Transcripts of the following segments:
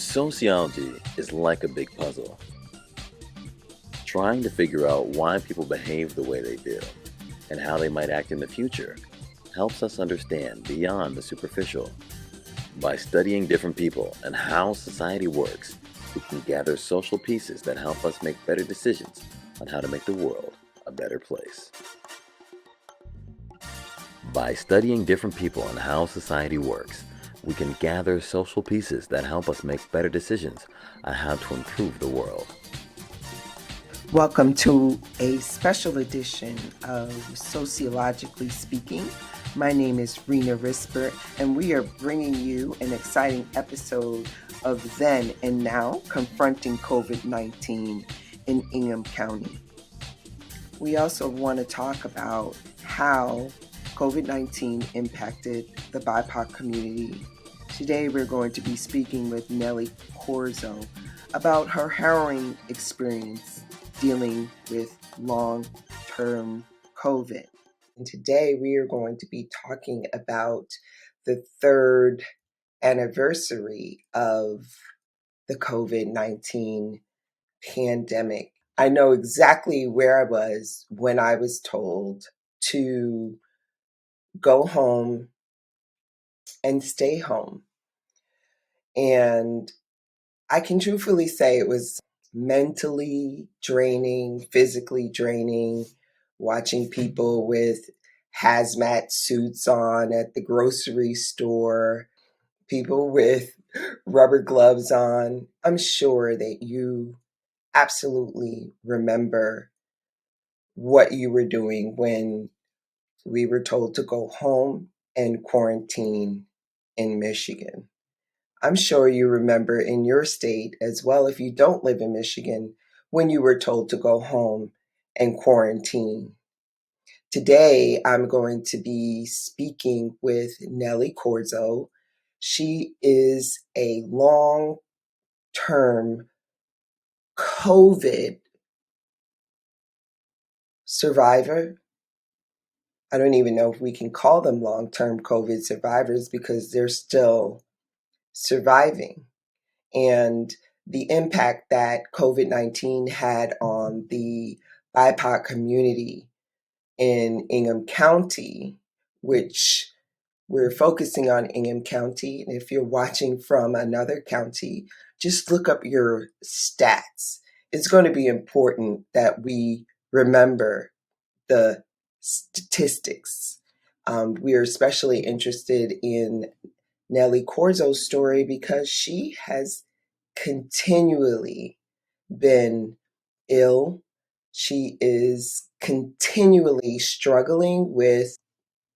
Sociology is like a big puzzle. Trying to figure out why people behave the way they do and how they might act in the future helps us understand beyond the superficial. By studying different people and how society works, we can gather social pieces that help us make better decisions on how to make the world a better place. By studying different people and how society works, we can gather social pieces that help us make better decisions on how to improve the world. Welcome to a special edition of Sociologically Speaking. My name is Rina Risper, and we are bringing you an exciting episode of Then and Now, Confronting COVID-19 in Ingham County. We also want to talk about how COVID-19 impacted the BIPOC community. Today we're going to be speaking with Nellie Corzo about her harrowing experience dealing with long-term COVID. And today we are going to be talking about the third anniversary of the COVID-19 pandemic. I know exactly where I was when I was told to go home and stay home. And I can truthfully say it was mentally draining, physically draining, watching people with hazmat suits on at the grocery store, people with rubber gloves on. I'm sure that you absolutely remember what you were doing when we were told to go home and quarantine in Michigan. I'm sure you remember in your state as well, if you don't live in Michigan, when you were told to go home and quarantine. Today, I'm going to be speaking with Nellie Corzo. She is a long-term COVID survivor. I don't even know if we can call them long-term COVID survivors because they're still surviving. And the impact that COVID-19 had on the BIPOC community in Ingham County, which we're focusing on Ingham County. And if you're watching from another county, just look up your stats. It's going to be important that we remember the statistics. We are especially interested in Nellie Corzo's story because she has continually been ill. She is continually struggling with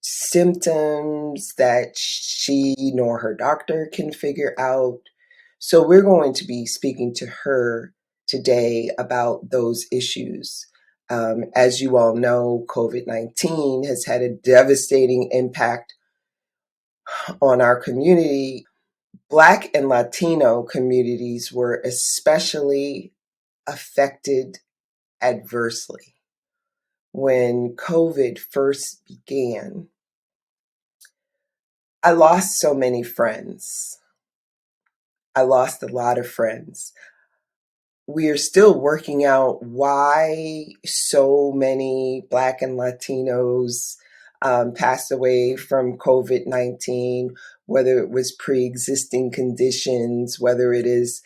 symptoms that she nor her doctor can figure out. So we're going to be speaking to her today about those issues. As you all know, COVID-19 has had a devastating impact on our community. Black and Latino communities were especially affected adversely. When COVID first began, I lost so many friends. I lost a lot of friends. We are still working out why so many Black and Latinos passed away from COVID-19, whether it was pre-existing conditions, whether it is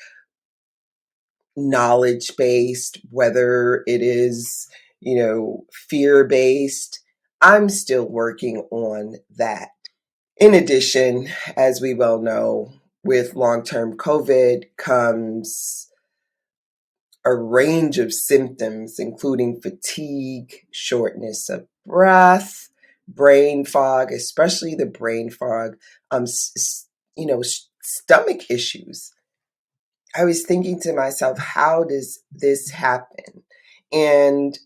knowledge-based, whether it is, fear-based. I'm still working on that. In addition, as we well know, with long-term COVID comes a range of symptoms, including fatigue, shortness of breath, brain fog, especially the brain fog, stomach issues. I was thinking to myself, how does this happen? And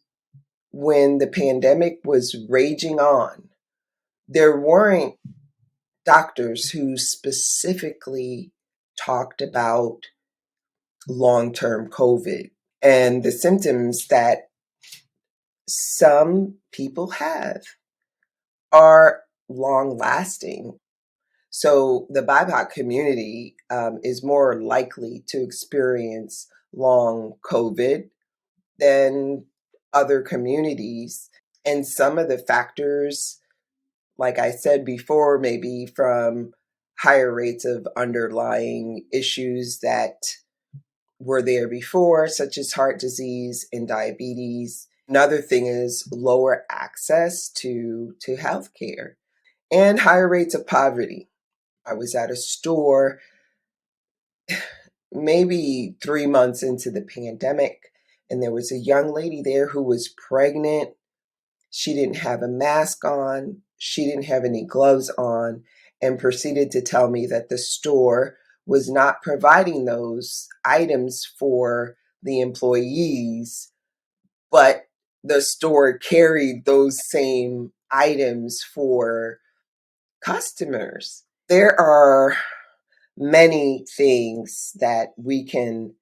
when the pandemic was raging on, there weren't doctors who specifically talked about long-term COVID and the symptoms that some people have are long-lasting. So the BIPOC community is more likely to experience long COVID than other communities. And some of the factors, like I said before, maybe from higher rates of underlying issues that were there before, such as heart disease and diabetes. Another thing is lower access to health care and higher rates of poverty. I was at a store maybe 3 months into the pandemic, and there was a young lady there who was pregnant. She didn't have a mask on, she didn't have any gloves on, and proceeded to tell me that the store was not providing those items for the employees, but the store carried those same items for customers. There are many things that we can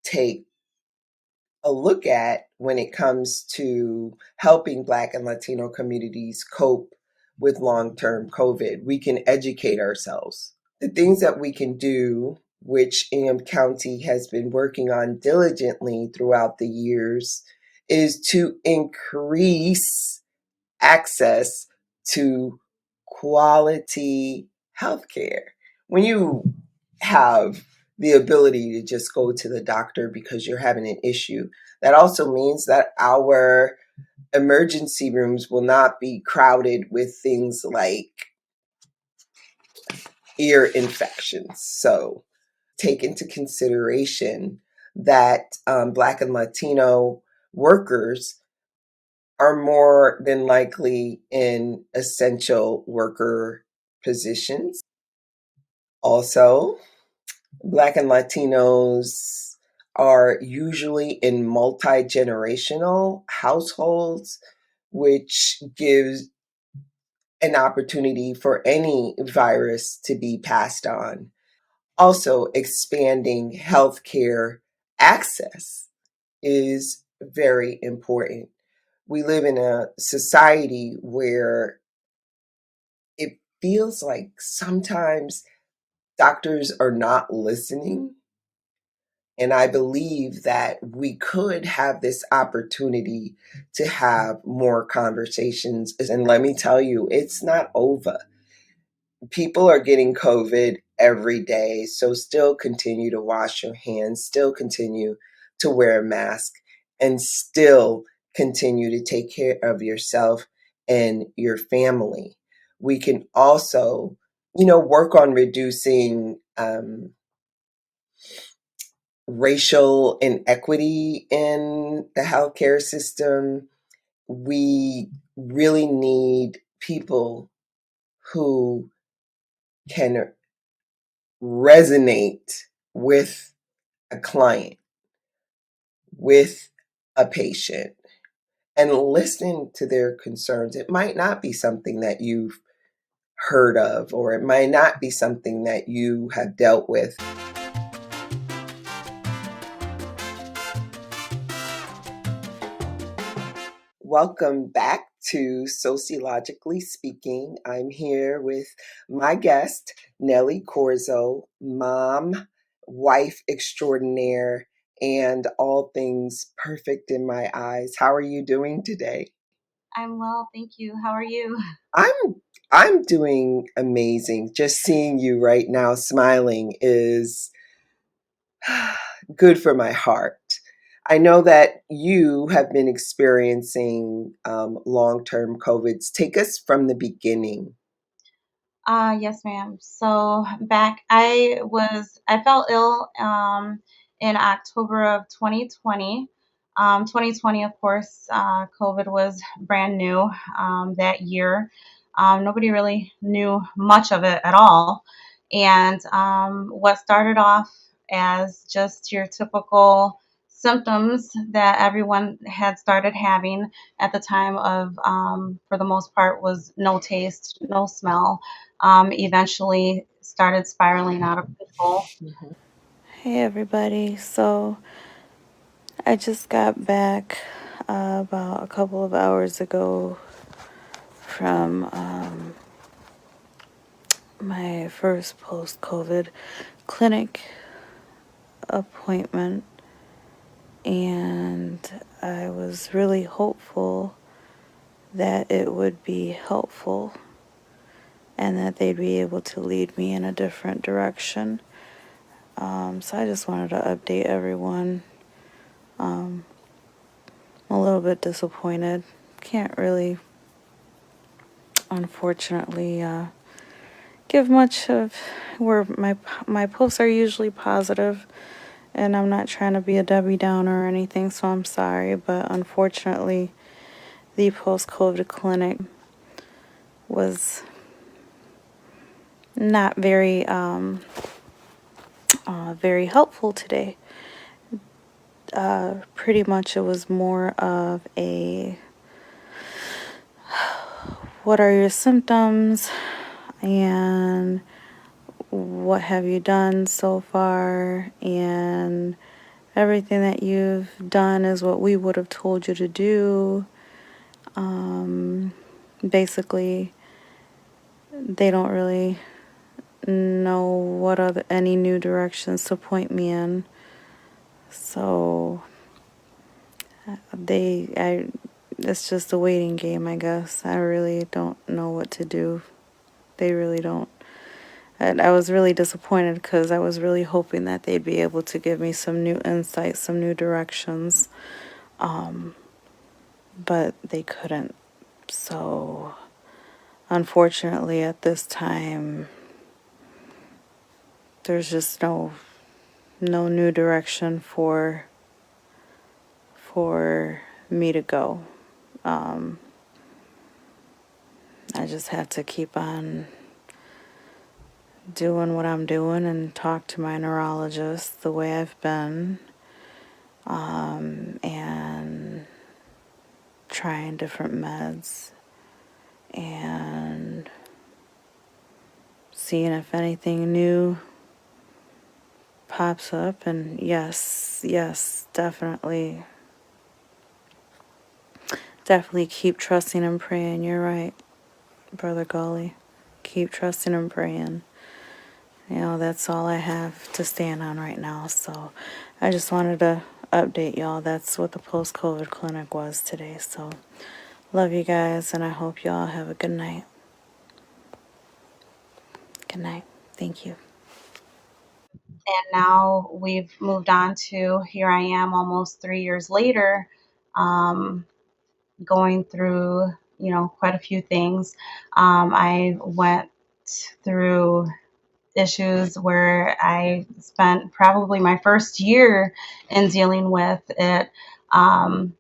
take a look at when it comes to helping Black and Latino communities cope with long-term COVID. We can educate ourselves. The things that we can do, which Ingham County has been working on diligently throughout the years, is to increase access to quality healthcare. When you have the ability to just go to the doctor because you're having an issue, that also means that our emergency rooms will not be crowded with things like ear infections. So take into consideration that Black and Latino workers are more than likely in essential worker positions. Also, Black and Latinos are usually in multi-generational households, which gives an opportunity for any virus to be passed on. Also, expanding healthcare access is very important. We live in a society where it feels like sometimes doctors are not listening. And I believe that we could have this opportunity to have more conversations. And let me tell you, it's not over. People are getting COVID every day. So still continue to wash your hands, still continue to wear a mask, and still continue to take care of yourself and your family. We can also, work on reducing racial inequity in the healthcare system. We really need people who can resonate with a client, with a patient, and listen to their concerns. It might not be something that you've heard of, or it might not be something that you have dealt with. Welcome back to Sociologically Speaking. I'm here with my guest, Nellie Corzo, mom, wife extraordinaire, and all things perfect in my eyes. How are you doing today? I'm well, thank you. How are you? I'm I'm doing amazing. Just seeing you right now smiling is good for my heart. I know that you have been experiencing long term COVIDs. Take us from the beginning. Yes, ma'am. So I felt ill in October of 2020. 2020, of course, COVID was brand new that year. Nobody really knew much of it at all. And what started off as just your typical symptoms that everyone had started having at the time of, for the most part, was no taste, no smell, eventually started spiraling out of control. Mhm. Hey everybody, so I just got back about a couple of hours ago from my first post-COVID clinic appointment, and I was really hopeful that it would be helpful and that they'd be able to lead me in a different direction. So I just wanted to update everyone. I'm a little bit disappointed. Can't really, unfortunately, give much of where my posts are usually positive, and I'm not trying to be a Debbie Downer or anything, so I'm sorry, but unfortunately, the post-COVID clinic was not very helpful today. Pretty much it was more of a, what are your symptoms and what have you done so far, and everything that you've done is what we would have told you to do. Basically, they don't really know what any new directions to point me in. So it's just a waiting game, I guess. I really don't know what to do. They really don't. And I was really disappointed because I was really hoping that they'd be able to give me some new insights, some new directions. But they couldn't. So unfortunately at this time there's just no new direction for me to go. I just have to keep on doing what I'm doing and talk to my neurologist the way I've been, and trying different meds and seeing if anything new pops up. And yes, definitely keep trusting and praying. You're right, Brother Gully. Keep trusting and praying. That's all I have to stand on right now. So I just wanted to update y'all. That's what the post-COVID clinic was today. So love you guys, and I hope y'all have a good night. Good night. Thank you. And now we've moved on to here I am almost 3 years later, going through, quite a few things. I went through issues where I spent probably my first year in dealing with it, 17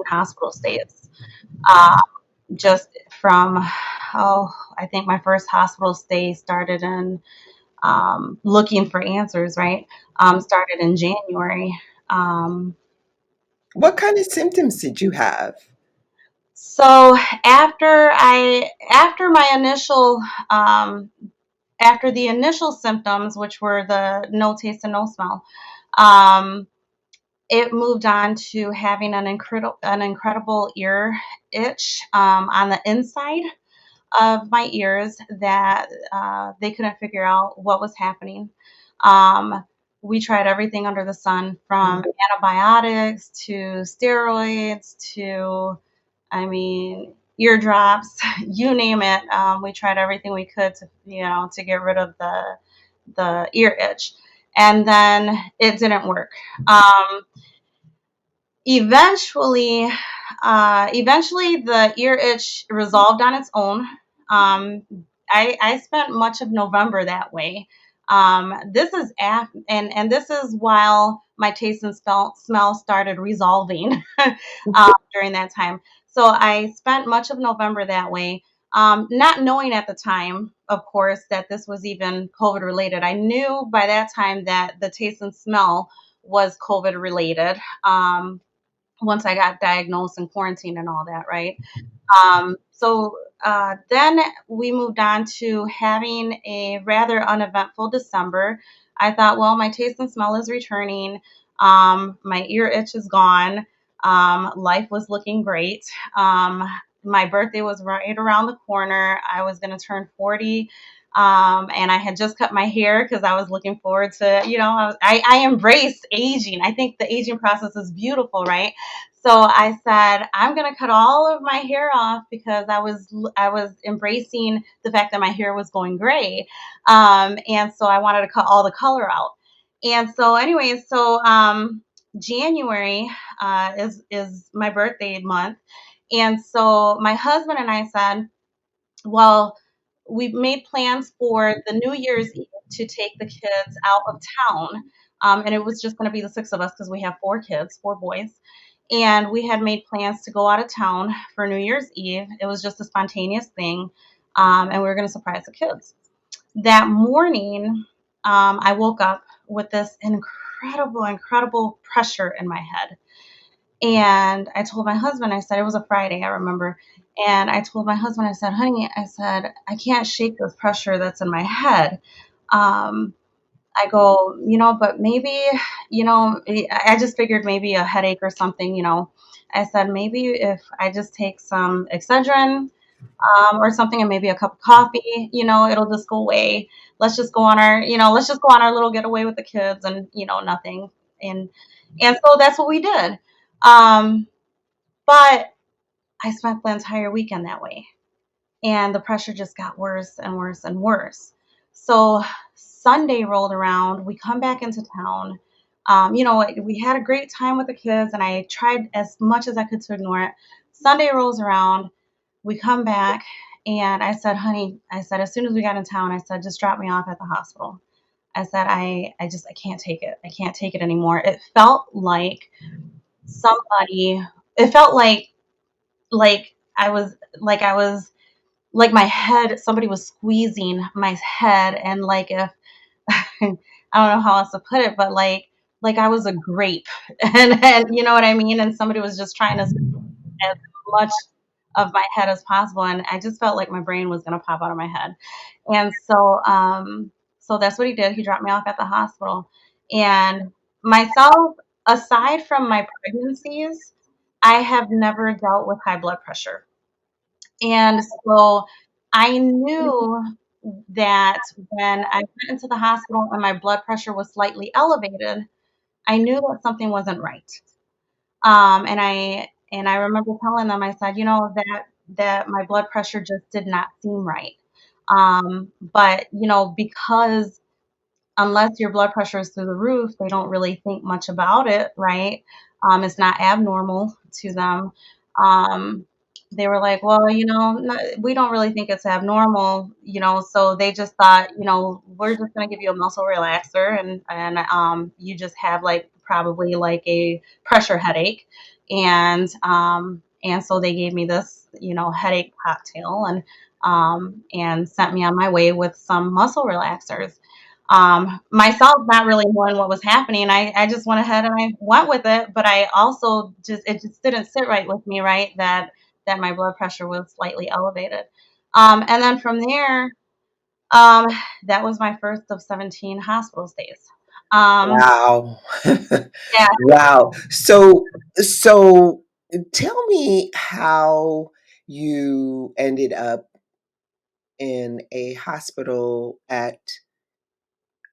hospital stays. Uh, just from, I think my first hospital stay started in looking for answers, right? Started in January. Um, What kind of symptoms did you have? so after my initial after the initial symptoms, which were the no taste and no smell, um, it moved on to having an incredible ear itch on the inside of my ears that they couldn't figure out what was happening. Um, we tried everything under the sun, from antibiotics to steroids to, eardrops, you name it. We tried everything we could to get rid of the ear itch, and then it didn't work. Eventually, the ear itch resolved on its own. I spent much of November that way. This is and this is while my taste and smell started resolving during that time. So I spent much of November that way, not knowing at the time, of course, that this was even COVID related. I knew by that time that the taste and smell was COVID related. Once I got diagnosed and quarantined and all that, right? Then we moved on to having a rather uneventful December. I thought, well, my taste and smell is returning. My ear itch is gone. Life was looking great. My birthday was right around the corner. I was going to turn 40. And I had just cut my hair because I was looking forward to, I embrace aging. I think the aging process is beautiful, right? So I said, I'm going to cut all of my hair off because I was embracing the fact that my hair was going gray. And so I wanted to cut all the color out. And so anyways, January is my birthday month. And so my husband and I said, well, we made plans for the New Year's Eve to take the kids out of town. And it was just going to be the six of us because we have four kids, four boys. And we had made plans to go out of town for New Year's Eve. It was just a spontaneous thing. And we were going to surprise the kids. That morning, I woke up with this incredible pressure in my head. And I told my husband, I said, it was a Friday, I remember. And I told my husband, I said, honey, I said, I can't shake this pressure that's in my head. Um, I go, but maybe, I just figured maybe a headache or something. I said, maybe if I just take some Excedrin or something and maybe a cup of coffee, it'll just go away. Let's just go on our little getaway with the kids and, nothing. And, and so that's what we did. Um, but I spent the entire weekend that way. And the pressure just got worse and worse and worse. So Sunday rolled around. We come back into town. We had a great time with the kids, and I tried as much as I could to ignore it. Sunday rolls around. We come back, and I said, honey, I said, as soon as we got in town, I said, just drop me off at the hospital. I said, I can't take it. I can't take it anymore. It felt like somebody, it felt like I was like my head, somebody was squeezing my head, and like if I don't know how else to put it, but like I was a grape, and you know what I mean, and somebody was just trying to as much of my head as possible, and I just felt like my brain was gonna pop out of my head. And so that's what he did. He dropped me off at the hospital. And myself, aside from my pregnancies, I have never dealt with high blood pressure. And so I knew that when I went into the hospital and my blood pressure was slightly elevated, I knew that something wasn't right. And I remember telling them, I said, that my blood pressure just did not seem right. But because unless your blood pressure is through the roof, they don't really think much about it, right? It's not abnormal to them. Um, they were like, well, we don't really think it's abnormal, so they just thought, we're just going to give you a muscle relaxer and you just have like probably like a pressure headache. And so they gave me this, headache cocktail and sent me on my way with some muscle relaxers. Myself not really knowing what was happening, I just went ahead and I went with it, but I also it just didn't sit right with me, right? That my blood pressure was slightly elevated. And then from there, um, that was my first of 17 hospital stays. Um, Wow. yeah. Wow. So tell me how you ended up in a hospital at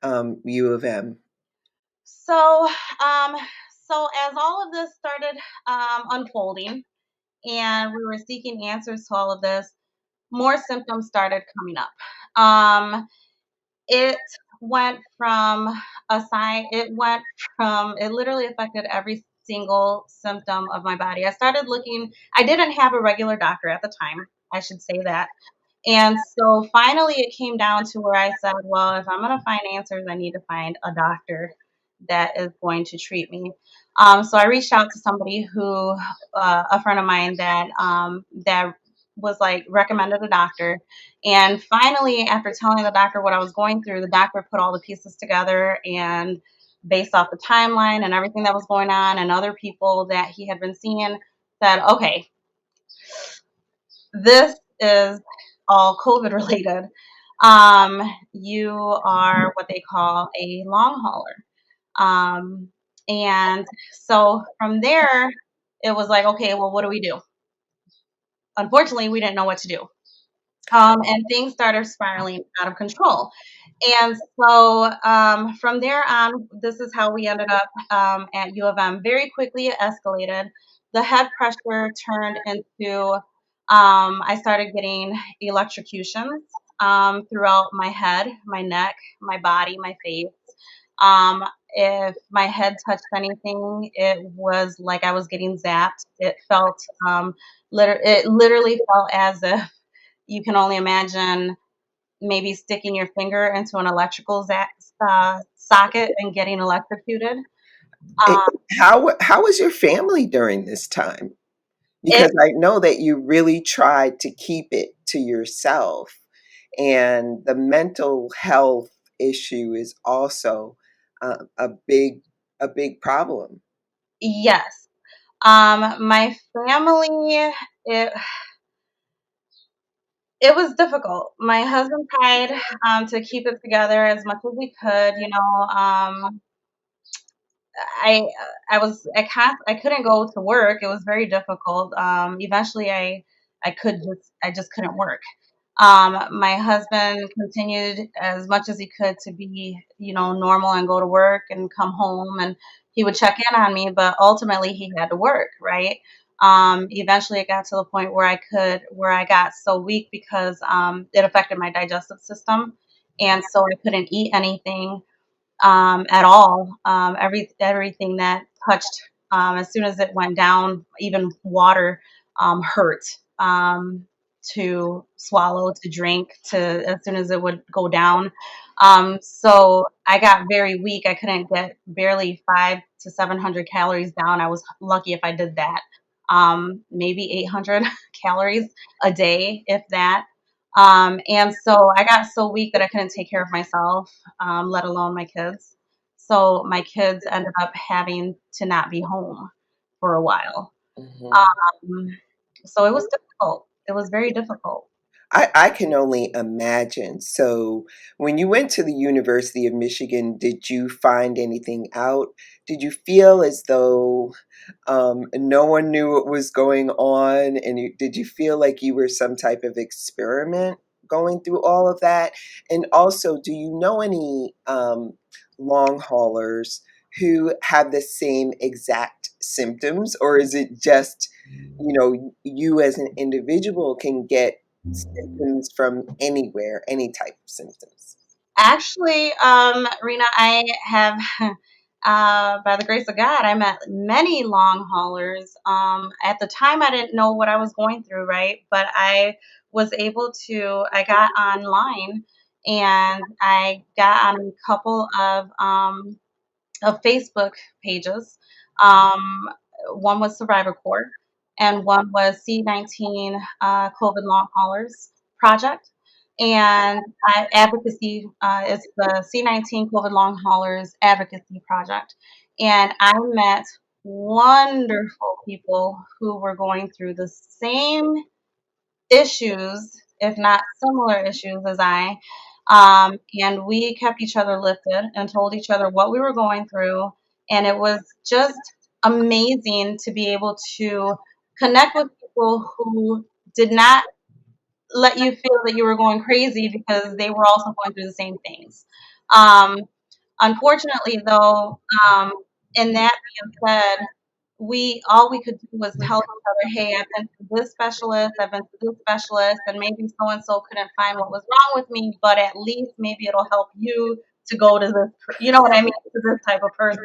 U of M. So, um, so as all of this started unfolding, and we were seeking answers to all of this, more symptoms started coming up. It went from it literally affected every single symptom of my body. I didn't have a regular doctor at the time, I should say that. And so finally it came down to where I said, well, if I'm going to find answers, I need to find a doctor that is going to treat me. So I reached out to somebody a friend of mine that was like recommended a doctor. And finally, after telling the doctor what I was going through, the doctor put all the pieces together and based off the timeline and everything that was going on and other people that he had been seeing, said, okay, this is all COVID related. You are what they call a long hauler. And so from there, it was like, okay, well, what do we do? Unfortunately, we didn't know what to do. And things started spiraling out of control. And so from there on, this is how we ended up at U of M. Very quickly, it escalated. The head pressure turned into, I started getting electrocutions throughout my head, my neck, my body, my face. Um, if my head touched anything, it was like I was getting zapped. It felt, it literally felt as if you can only imagine maybe sticking your finger into an electrical socket and getting electrocuted. It, Um, how was your family during this time? it Because I know that you really tried to keep it to yourself, and the mental health issue is also a big problem. Yes, my family. It it was difficult. My husband tried to keep it together as much as he could. I I couldn't go to work. It was very difficult. Eventually, I just couldn't work. My husband continued as much as he could to be, normal and go to work and come home, and he would check in on me, but ultimately he had to work, right? Eventually it got to the point where I got so weak because it affected my digestive system. And so I couldn't eat anything at all. Everything that touched, as soon as it went down, even water hurt to swallow, to drink, to as soon as it would go down. So I got very weak. I couldn't get barely 500 to 700 calories down. I was lucky if I did that. Maybe 800 calories a day, if that. And so I got so weak that I couldn't take care of myself, let alone my kids. So my kids ended up having to not be home for a while. Mhm. Um, so it was difficult. It was very difficult. I can only imagine. So, when you went to the University of Michigan, did you find anything out? Did you feel as though no one knew what was going on? And did you feel like you were some type of experiment going through all of that? And also, do you know any long haulers who have the same exact symptoms? Or is it just, you as an individual can get symptoms from anywhere, any type of symptoms? Actually, Rena, I have, by the grace of God, I met many long haulers. At the time, I didn't know what I was going through, right? But I got online and I got on a couple of Facebook pages. Um, One was Survivor Corps, and one was C19 COVID Long Haulers Project. And advocacy is the C19 COVID Long Haulers Advocacy Project. And I met wonderful people who were going through the same issues, if not similar issues as I. And we kept each other lifted and told each other what we were going through. And it was just amazing to be able to connect with people who did not let you feel that you were going crazy because they were also going through the same things. Um, Unfortunately, though, in that being said, we all we could do was tell each other, "Hey, I've been to this specialist, I've been to this specialist, and maybe so and so couldn't find what was wrong with me, but at least maybe it'll help you to go to this, you know what I mean, to this type of person.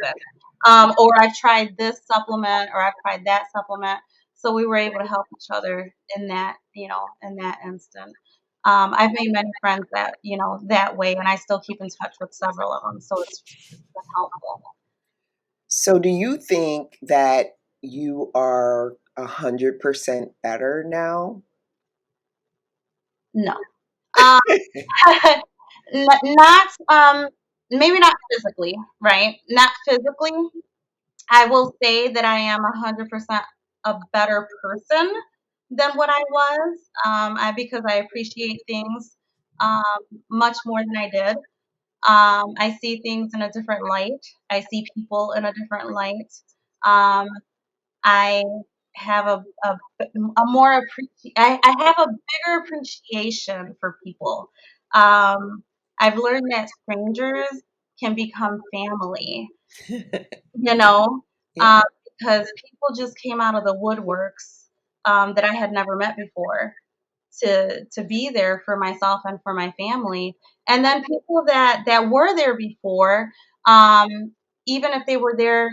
Or I've tried this supplement, or I've tried that supplement." So we were able to help each other in that, in that instant. I've made many friends that way, and I still keep in touch with several of them. So it's been helpful. So, do you think that you are 100% better now? No. Um, not maybe not physically, right? Not physically. I will say that I am 100% a better person than what I was. Because I appreciate things um, much more than I did. I see things in a different light. I see people in a different light. Um, I have a more I have a bigger appreciation for people. Um, I've learned that strangers can become family, you know, Yeah. um, because people just came out of the woodworks that I had never met before to be there for myself and for my family. And then people that were there before, um, even if they were there,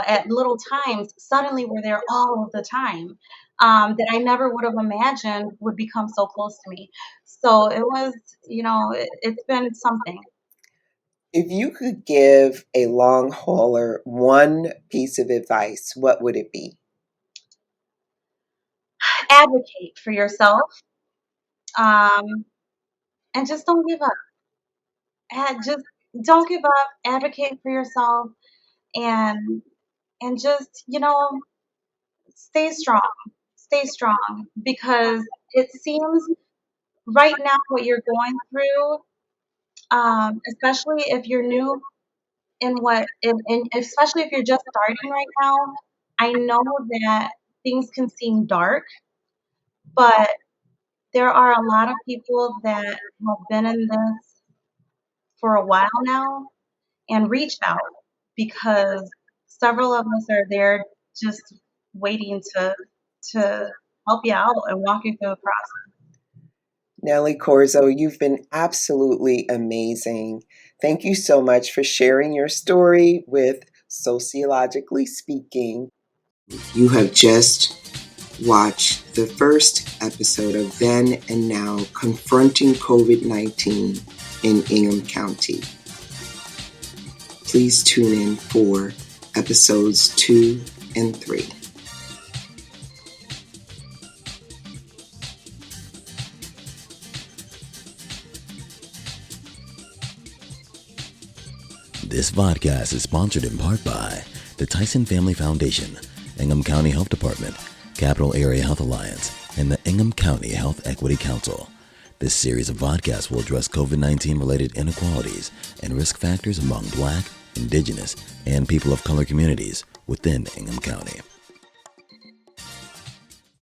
at little times, suddenly were there all of the time. That I never would have imagined would become so close to me. So it was, it's been something. If you could give a long hauler one piece of advice, what would it be? Advocate for yourself, um, and just don't give up. Just don't give up. Advocate for yourself, and just stay strong, stay strong, because it seems right now what you're going through, especially if you're new especially if you're just starting right now. I know that things can seem dark, but there are a lot of people that have been in this for a while now and reach out, because several of us are there just waiting to help you out and walk you through the process. Nellie Corzo, you've been absolutely amazing. Thank you so much for sharing your story with Sociologically Speaking. You have just watched the first episode of Then and Now Confronting COVID-19 in Ingham County. Please tune in for episodes 2 and 3. This podcast is sponsored in part by the Tyson Family Foundation, Ingham County Health Department, Capital Area Health Alliance, and the Ingham County Health Equity Council. This series of podcasts will address COVID-19 related inequalities and risk factors among Black, Indigenous, and people of color communities within Ingham County.